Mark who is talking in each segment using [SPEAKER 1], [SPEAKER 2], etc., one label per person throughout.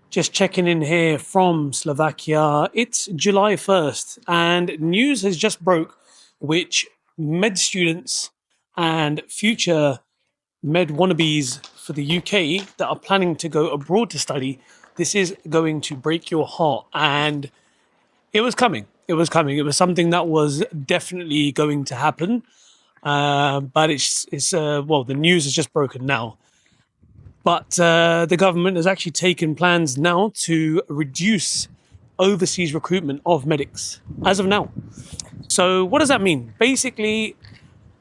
[SPEAKER 1] Just checking in here from Slovakia. It's July 1st, and news has just broke which med students and future med wannabes for the UK that are planning to go abroad to study. This is going to break your heart, and it was coming. It was coming. It was something that was definitely going to happen. But the news has just broken now. But the government has actually taken plans now to reduce overseas recruitment of medics as of now. So what does that mean? Basically,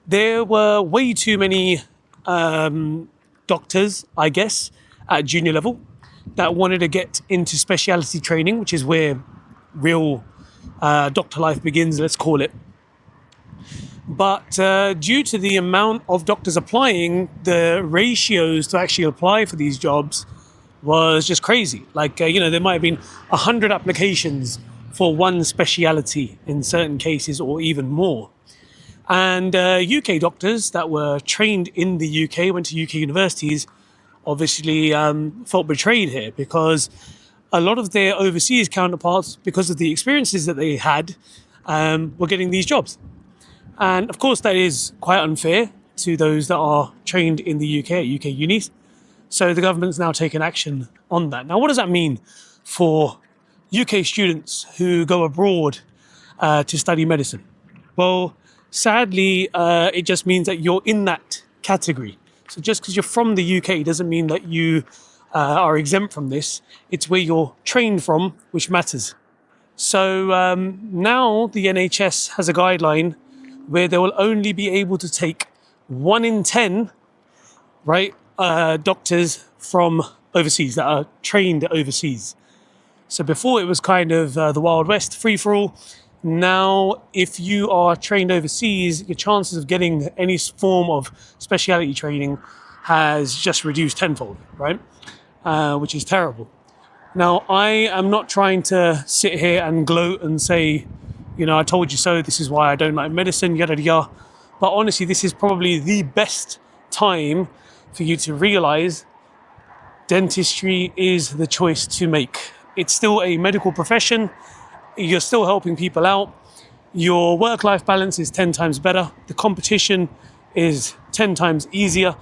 [SPEAKER 1] there were way too many doctors, I guess, at junior level that wanted to get into speciality training, which is where real doctor life begins, let's call it. But due to the amount of doctors applying, the ratios to actually apply for these jobs was just crazy. There might have been 100 applications for one speciality in certain cases, or even more. And UK doctors that were trained in the UK, went to UK universities, obviously felt betrayed here, because a lot of their overseas counterparts, because of the experiences that they had, were getting these jobs. And of course, that is quite unfair to those that are trained in the UK at UK unis. So the government's now taken action on that. Now, what does that mean for UK students who go abroad to study medicine? Well, sadly, it just means that you're in that category. So just because you're from the UK doesn't mean that you are exempt from this. It's where you're trained from which matters. So now the NHS has a guideline where they will only be able to take 1 in 10, right, doctors from overseas that are trained overseas. So before it was kind of the Wild West, free for all. Now, if you are trained overseas, your chances of getting any form of speciality training has just reduced tenfold, right? Which is terrible. Now, I am not trying to sit here and gloat and say, I told you so, this is why I don't like medicine, yada yada. But honestly, this is probably the best time for you to realize dentistry is the choice to make. It's still a medical profession. You're still helping people out. Your work-life balance is 10 times better. The competition is 10 times easier.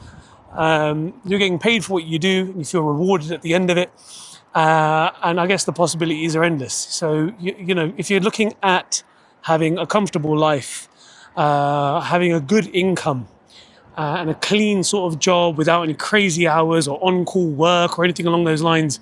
[SPEAKER 1] You're getting paid for what you do, and you feel rewarded at the end of it. And I guess the possibilities are endless. So, if you're looking at having a comfortable life, having a good income, and a clean sort of job without any crazy hours or on-call work or anything along those lines,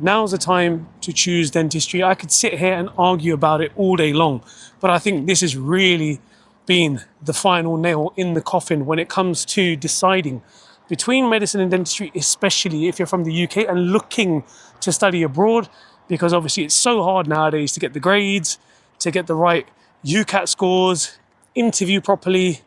[SPEAKER 1] now's the time to choose dentistry. I could sit here and argue about it all day long, but I think this has really been the final nail in the coffin when it comes to deciding between medicine and dentistry, especially if you're from the UK and looking to study abroad, because obviously it's so hard nowadays to get the grades, to get the right UCAT scores, interview properly.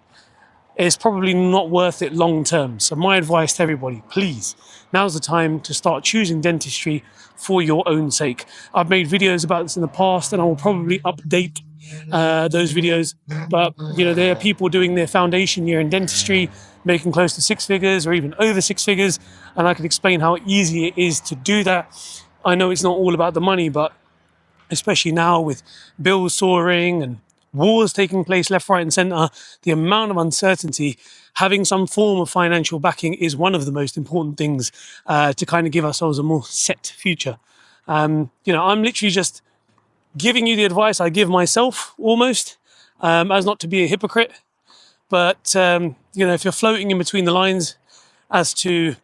[SPEAKER 1] It's probably not worth it long term. So my advice to everybody, please, now's the time to start choosing dentistry for your own sake. I've made videos about this in the past, and I will probably update those videos. But, there are people doing their foundation year in dentistry, making close to 6 figures or even over 6 figures. And I can explain how easy it is to do that. I know it's not all about the money, but especially now with bills soaring and wars taking place left, right and centre, the amount of uncertainty, having some form of financial backing is one of the most important things to kind of give ourselves a more set future. I'm literally just giving you the advice I give myself almost, as not to be a hypocrite. But, if you're floating in between the lines as to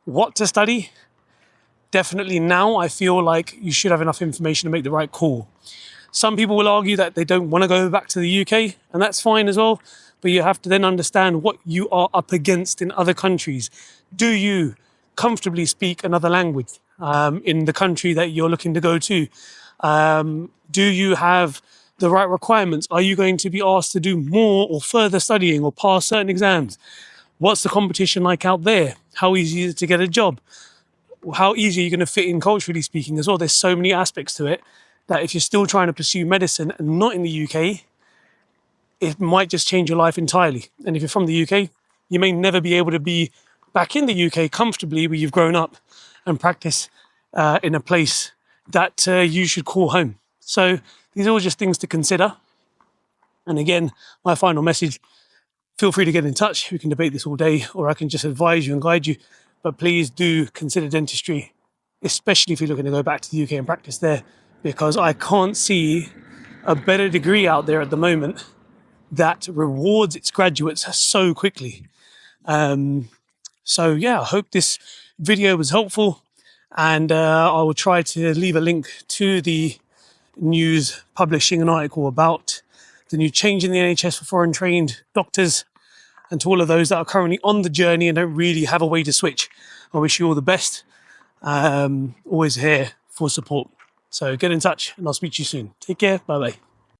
[SPEAKER 1] what to study, definitely now I feel like you should have enough information to make the right call. Some people will argue that they don't want to go back to the UK, and that's fine as well. But you have to then understand what you are up against in other countries. Do you comfortably speak another language in the country that you're looking to go to? Do you have the right requirements? Are you going to be asked to do more or further studying or pass certain exams? What's the competition like out there? How easy is it to get a job? How easy are you going to fit in culturally speaking as well? There's so many aspects to it that if you're still trying to pursue medicine and not in the UK, it might just change your life entirely. And if you're from the UK, you may never be able to be back in the UK comfortably where you've grown up and practice in a place that you should call home. So these are all just things to consider. And again, my final message, feel free to get in touch. We can debate this all day, or I can just advise you and guide you. But please do consider dentistry, especially if you're looking to go back to the UK and practice there, because I can't see a better degree out there at the moment that rewards its graduates so quickly. So yeah, I hope this video was helpful, and I will try to leave a link to the news publishing an article about the new change in the NHS for foreign trained doctors, and to all of those that are currently on the journey and don't really have a way to switch. I wish you all the best. Always here for support. So get in touch and I'll speak to you soon. Take care. Bye bye.